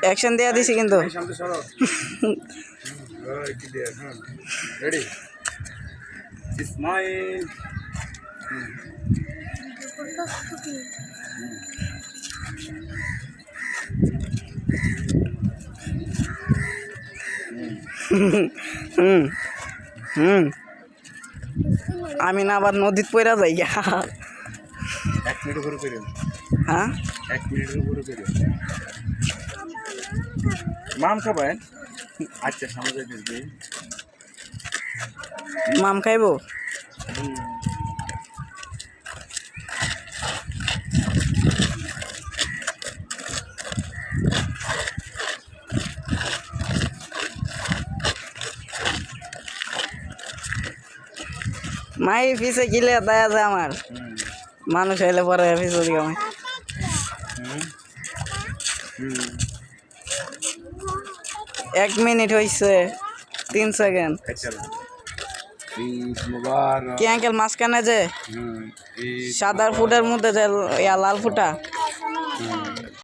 action দেয়া দিছি কিন্তু রেডি স্মাইল হুম হুম আমি না আবার নদীত পড়া যাই 1 মিনিট উপরে করেন হ্যাঁ 1 মিনিটের উপরে করেন মাম খাবেন আচ্ছা সামনে যাই মাম খাইবো মাই পিছে গিলে দেয়া যায় আমার মানুষ এলে পরে পিছু দিকে আমি 1 মিনিট হয়েছে 3 সেকেন্ড কি আঙ্কেল মাঝখানে যে সাদার ফুটের মধ্যে যে লাল ফুটা